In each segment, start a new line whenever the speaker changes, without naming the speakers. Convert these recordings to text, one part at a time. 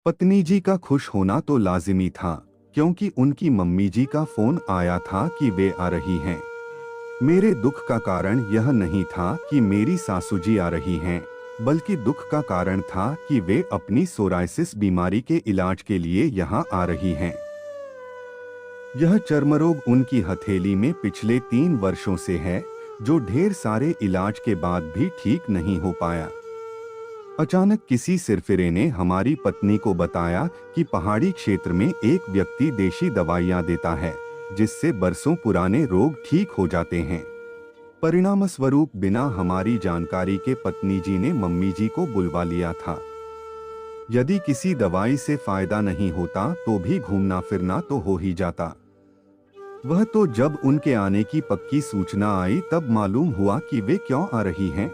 पत्नी जी का खुश होना तो लाजिमी था, क्योंकि उनकी मम्मी जी का फोन आया था कि वे आ रही हैं। मेरे दुख का कारण यह नहीं था कि मेरी सासू जी आ रही हैं, बल्कि दुख का कारण था कि वे अपनी सोराइसिस बीमारी के इलाज के लिए यहाँ आ रही हैं। यह चर्मरोग उनकी हथेली में पिछले 3 वर्षों से है, जो ढेर सारे इलाज के बाद भी ठीक नहीं हो पाया। अचानक किसी सिरफिरे ने हमारी पत्नी को बताया कि पहाड़ी क्षेत्र में एक व्यक्ति देशी दवाइयाँ देता है, जिससे बरसों पुराने रोग ठीक हो जाते हैं। परिणाम स्वरूप बिना हमारी जानकारी के पत्नी जी ने मम्मी जी को बुलवा लिया था। यदि किसी दवाई से फायदा नहीं होता तो भी घूमना फिरना तो हो ही जाता। वह तो जब उनके आने की पक्की सूचना आई तब मालूम हुआ कि वे क्यों आ रही हैं।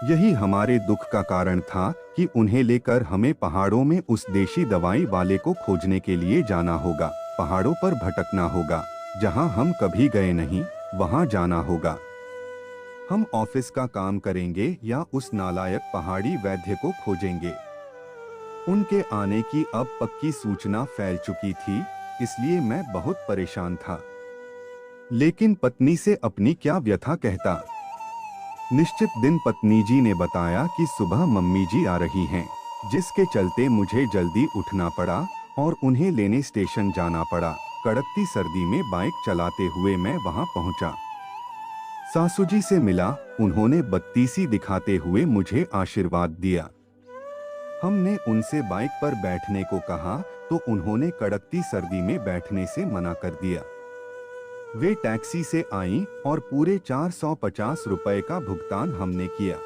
यही हमारे दुख का कारण था कि उन्हें लेकर हमें पहाड़ों में उस देशी दवाई वाले को खोजने के लिए जाना होगा। पहाड़ों पर भटकना होगा, जहां हम कभी गए नहीं, वहां जाना होगा। हम ऑफिस का काम करेंगे या उस नालायक पहाड़ी वैद्य को खोजेंगे। उनके आने की अब पक्की सूचना फैल चुकी थी, इसलिए मैं बहुत परेशान था। लेकिन पत्नी से अपनी क्या व्यथा कहता। निश्चित दिन पत्नी जी ने बताया कि सुबह मम्मी जी आ रही हैं, जिसके चलते मुझे जल्दी उठना पड़ा और उन्हें लेने स्टेशन जाना पड़ा। कड़कती सर्दी में बाइक चलाते हुए मैं वहां पहुंचा। सासू जी से मिला, उन्होंने बत्तीसी दिखाते हुए मुझे आशीर्वाद दिया। हमने उनसे बाइक पर बैठने को कहा तो उन्होंने कड़कती सर्दी में बैठने से मना कर दिया। वे टैक्सी से आईं और पूरे 450 रुपए का भुगतान हमने किया।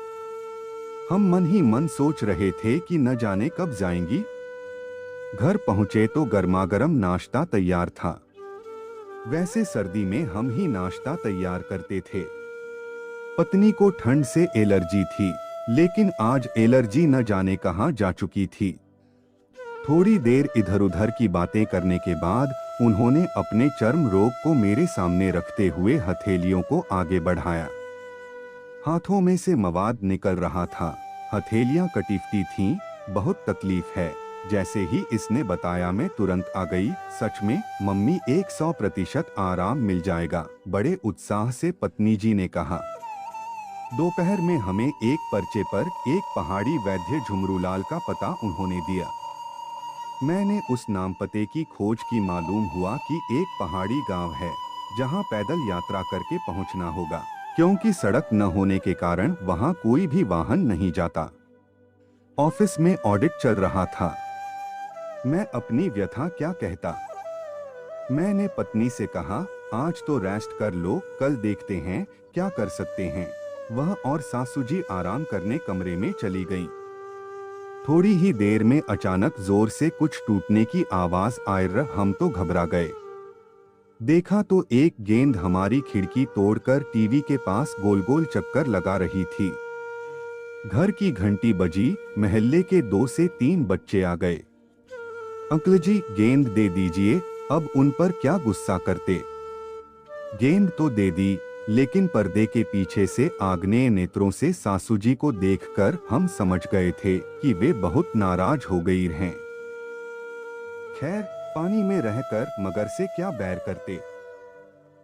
हम मन ही मन सोच रहे थे कि न जाने कब जाएंगी। घर पहुंचे तो गर्मागर्म नाश्ता तैयार था। वैसे सर्दी में हम ही नाश्ता तैयार करते थे। पत्नी को ठंड से एलर्जी थी, लेकिन आज एलर्जी न जाने कहां जा चुकी थी। थोड़ी देर इधर उधर की बातें करने के बाद उन्होंने अपने चर्म रोग को मेरे सामने रखते हुए हथेलियों को आगे बढ़ाया। हाथों में से मवाद निकल रहा था, हथेलियां कटीफती थीं। बहुत तकलीफ है, जैसे ही इसने बताया मैं तुरंत आ गई। सच में मम्मी 100% आराम मिल जाएगा, बड़े उत्साह से पत्नी जी ने कहा। दोपहर में हमें एक पर्चे पर एक पहाड़ी वैद्य झुमरूलाल का पता उन्होंने दिया। मैंने उस नाम पते की खोज की, मालूम हुआ कि एक पहाड़ी गांव है जहां पैदल यात्रा करके पहुंचना होगा, क्योंकि सड़क न होने के कारण वहां कोई भी वाहन नहीं जाता। ऑफिस में ऑडिट चल रहा था। मैं अपनी व्यथा क्या कहता। मैंने पत्नी से कहा, आज तो रेस्ट कर लो, कल देखते हैं क्या कर सकते हैं। वह और सासू जी आराम करने कमरे में चली गईं। थोड़ी ही देर में अचानक जोर से कुछ टूटने की आवाज आई। हम तो घबरा गए। देखा तो एक गेंद हमारी खिड़की तोड़कर टीवी के पास गोल गोल चक्कर लगा रही थी। घर की घंटी बजी, मोहल्ले के 2 से 3 बच्चे आ गए। अंकल जी गेंद दे दीजिए, अब उन पर क्या गुस्सा करते। गेंद तो दे दी, लेकिन पर्दे के पीछे से आग्नेय नेत्रों से सासू जी को देखकर हम समझ गए थे कि वे बहुत नाराज हो गई हैं। खैर, पानी में रहकर मगर से क्या बैर करते।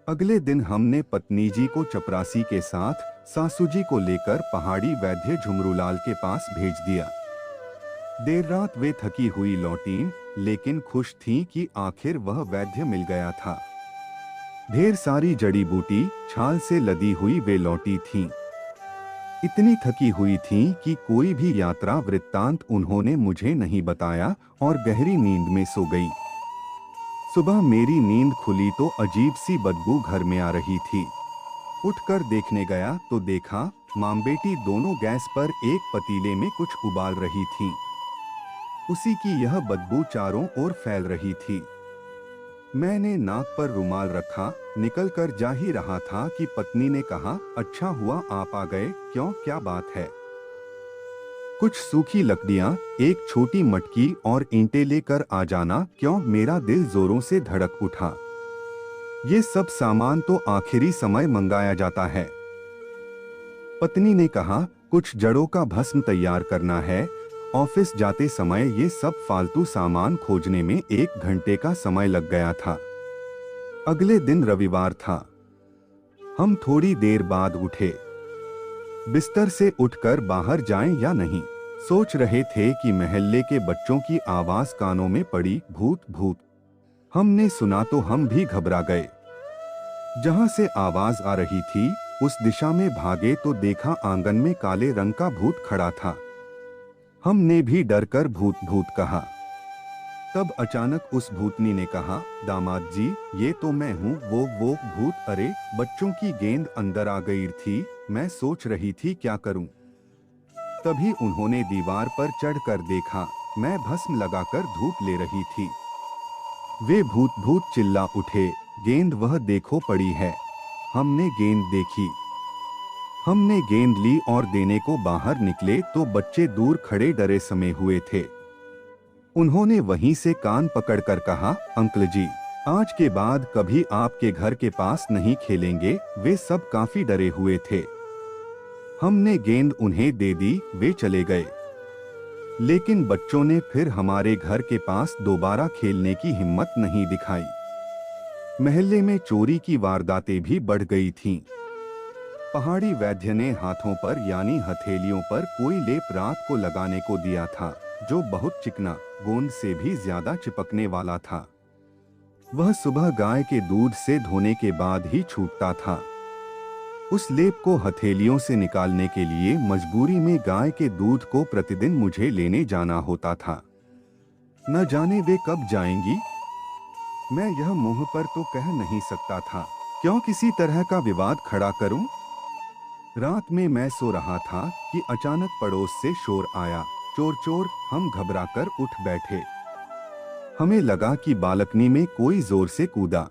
अगले दिन हमने पत्नी जी को चपरासी के साथ सासू जी को लेकर पहाड़ी वैद्य झुमरूलाल के पास भेज दिया। देर रात वे थकी हुई लौटीं, लेकिन खुश थीं कि आखिर वह वैद्य मिल गया था। ढेर सारी जड़ी बूटी छाल से लदी हुई वे लौटी थीं। इतनी थकी हुई थीं कि कोई भी यात्रा वृत्तांत उन्होंने मुझे नहीं बताया और गहरी नींद में सो गई। सुबह मेरी नींद खुली तो अजीब सी बदबू घर में आ रही थी। उठकर देखने गया तो देखा मां बेटी दोनों गैस पर एक पतीले में कुछ उबाल रही थीं। उसी की यह बदबू चारों ओर फैल रही थी। मैंने नाक पर रुमाल रखा, निकल कर जा ही रहा था कि पत्नी ने कहा, अच्छा हुआ आप आ गए, क्यों क्या बात है। कुछ सूखी लकड़ियां, एक छोटी मटकी और ईंटें लेकर आ जाना। क्यों, मेरा दिल जोरों से धड़क उठा। ये सब सामान तो आखिरी समय मंगाया जाता है। पत्नी ने कहा, कुछ जड़ों का भस्म तैयार करना है ऑफिस जाते समय ये सब फालतू सामान खोजने में 1 घंटे का समय लग गया था। अगले दिन रविवार था। हम थोड़ी देर बाद उठे। बिस्तर से उठकर बाहर जाएं या नहीं सोच रहे थे कि मोहल्ले के बच्चों की आवाज कानों में पड़ी, भूत भूत। हमने सुना तो हम भी घबरा गए। जहां से आवाज आ रही थी उस दिशा में भागे तो देखा आंगन में काले रंग का भूत खड़ा था। हमने भी डरकर भूत भूत कहा। तब अचानक उस भूतनी ने कहा, दामाद जी ये तो मैं हूँ वो भूत। अरे बच्चों की गेंद अंदर आ गई थी, मैं सोच रही थी क्या करूं। तभी उन्होंने दीवार पर चढ़कर देखा, मैं भस्म लगाकर धूप ले रही थी। वे भूत भूत चिल्ला उठे, गेंद वह देखो पड़ी है। हमने गेंद देखी। हमने गेंद ली और देने को बाहर निकले तो बच्चे दूर खड़े डरे समे हुए थे। उन्होंने वहीं से कान पकड़कर कहा, अंकल जी आज के बाद कभी आपके घर के पास नहीं खेलेंगे। वे सब काफी डरे हुए थे। हमने गेंद उन्हें दे दी, वे चले गए। लेकिन बच्चों ने फिर हमारे घर के पास दोबारा खेलने की हिम्मत नहीं दिखाई। मोहल्ले में चोरी की वारदातें भी बढ़ गई थीं। पहाड़ी वैद्य ने हाथों पर यानी हथेलियों पर कोई लेप रात को लगाने को दिया था, जो बहुत चिकना, गोंद से भी ज्यादा चिपकने वाला था। वह सुबह गाय के दूध से धोने के बाद ही छूटता था। उस लेप को हथेलियों से निकालने के लिए मजबूरी में गाय के दूध को प्रतिदिन मुझे लेने जाना होता था। न जाने वे कब जाएंगी। मैं यह मुंह पर तो कह नहीं सकता था, क्यों किसी तरह का विवाद खड़ा करूं। रात में मैं सो रहा था कि अचानक पड़ोस से शोर आया, चोर चोर। हम घबराकर उठ बैठे। हमें लगा कि बालकनी में कोई जोर से कूदा।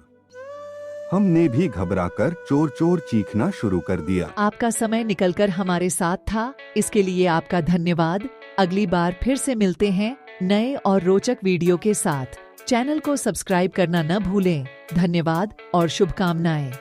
हमने भी घबराकर चोर चोर चीखना शुरू कर दिया।
आपका समय निकलकर हमारे साथ था, इसके लिए आपका धन्यवाद। अगली बार फिर से मिलते हैं नए और रोचक वीडियो के साथ। चैनल को सब्सक्राइब करना न भूलें। धन्यवाद और शुभकामनाएं।